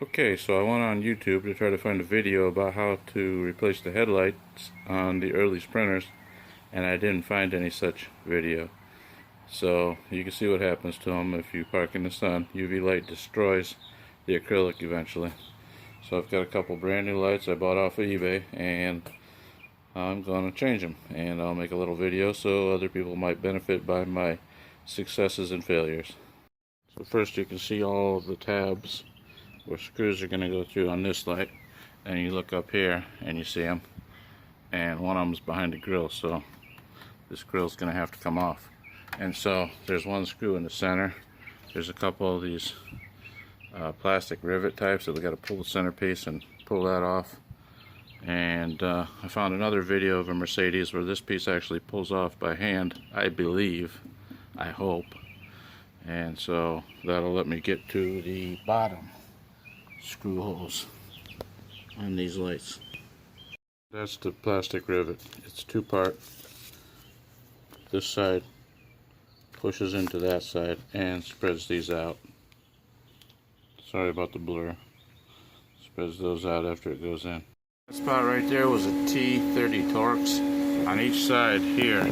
Okay, so I went on YouTube to try to find a video about how to replace the headlights on the early Sprinters, and I didn't find any such video. So you can see what happens to them if you park in the sun. UV light destroys the acrylic eventually. So I've got a couple brand new lights I bought off of eBay, and I'm going to change them, and I'll make a little video so other people might benefit by my successes and failures. So first you can see all of the tabs where screws are going to go through on this light, and you look up here and you see them, and one of them is behind the grill, so this grill is going to have to come off. And so there's one screw in the center. There's a couple of these plastic rivet types, so we got to pull the centerpiece and pull that off. And I found another video of a Mercedes where this piece actually pulls off by hand, I believe, I hope. And so that'll let me get to the bottom screw holes on these lights. That's the plastic rivet. It's two-part. This side pushes into that side and spreads these out. Sorry about the blur. Spreads those out after it goes in. That spot right there was a T30 Torx. On each side here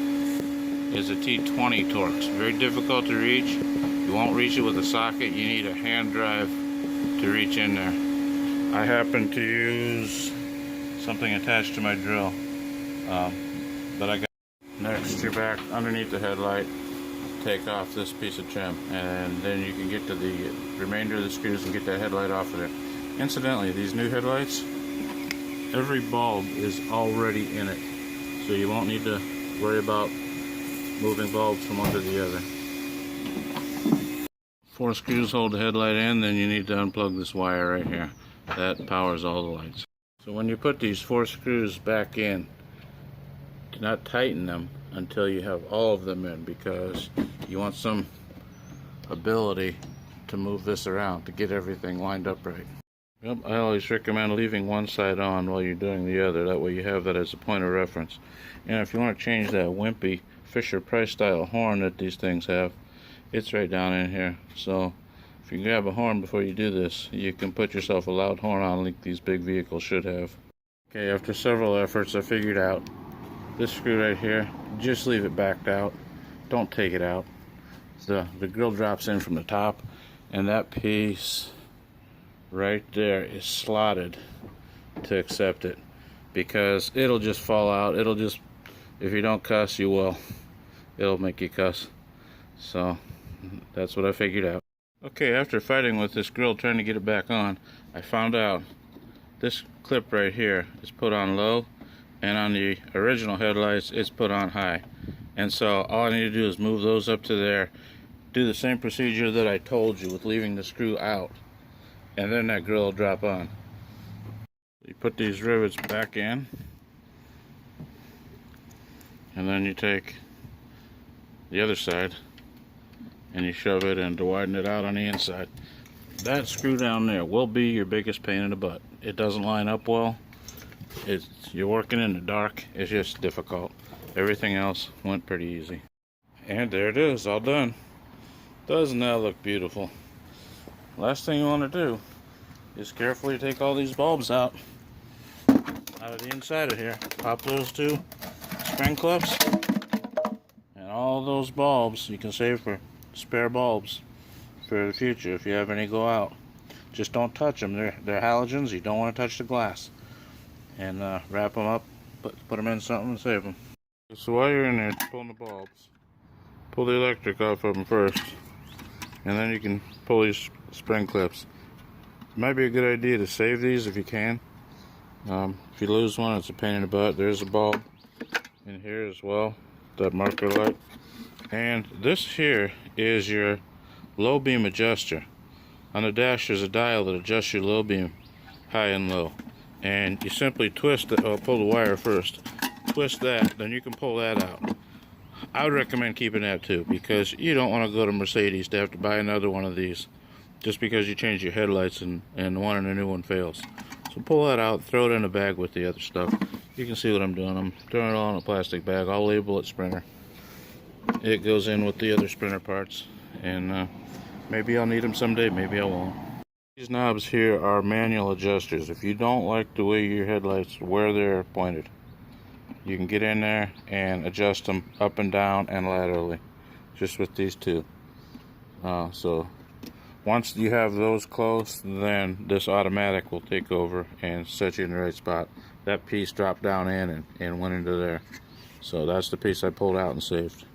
is a T20 Torx. Very difficult to reach. You won't reach it with a socket. You need a hand drive to reach in there. I happen to use something attached to my drill, but I got next. You're back underneath the headlight. Take off this piece of trim, and then you can get to the remainder of the screws and get that headlight off of there. Incidentally, these new headlights, every bulb is already in it, so you won't need to worry about moving bulbs from one to the other. 4 screws hold the headlight in, then you need to unplug this wire right here. That powers all the lights. So when you put these 4 screws back in, do not tighten them until you have all of them in, because you want some ability to move this around to get everything lined up right. Yep, I always recommend leaving one side on while you're doing the other. That way you have that as a point of reference. And if you want to change that wimpy Fisher-Price style horn that these things have, it's right down in here. So if you grab a horn before you do this, you can put yourself a loud horn on like these big vehicles should have. Okay, after several efforts I figured out this screw right here, just leave it backed out. Don't take it out. The grill drops in from the top, and that piece right there is slotted to accept it, because it'll just fall out. It'll just, if you don't cuss, you will. It'll make you cuss. So that's what I figured out. Okay, after fighting with this grill trying to get it back on, I found out this clip right here is put on low, and on the original headlights it's put on high. And so all I need to do is move those up to there, do the same procedure that I told you with leaving the screw out, and then that grill will drop on. You put these rivets back in, and then you take the other side and you shove it in to widen it out on the inside. That screw down there will be your biggest pain in the butt. It doesn't line up well. You're working in the dark. It's just difficult. Everything else went pretty easy. And there it is, all done. Doesn't that look beautiful? Last thing you want to do is carefully take all these bulbs out of the inside of here. Pop those 2 spring clips, and all those bulbs you can save for spare bulbs for the future if you have any go out. Just don't touch them. They're halogens. You don't want to touch the glass. And wrap them up, put them in something and save them. So while you're in there pulling the bulbs, pull the electric off of them first, and then you can pull these spring clips. It might be a good idea to save these if you can. If you lose one, it's a pain in the butt. There's a bulb in here as well, that marker light. And this here is your low beam adjuster. On the dash there's a dial that adjusts your low beam high and low. And you simply twist it, pull the wire first, twist that, then you can pull that out. I would recommend keeping that too, because you don't want to go to Mercedes to have to buy another one of these just because you change your headlights and one and a new one fails. So pull that out, throw it in a bag with the other stuff. You can see what I'm doing. I'm throwing it all in a plastic bag. I'll label it Sprinter. It goes in with the other Sprinter parts, and maybe I'll need them someday, maybe I won't. These knobs here are manual adjusters. If you don't like the way your headlights, where they're pointed, you can get in there and adjust them up and down and laterally, just with these two. So once you have those close, then this automatic will take over and set you in the right spot. That piece dropped down in and went into there. So that's the piece I pulled out and saved.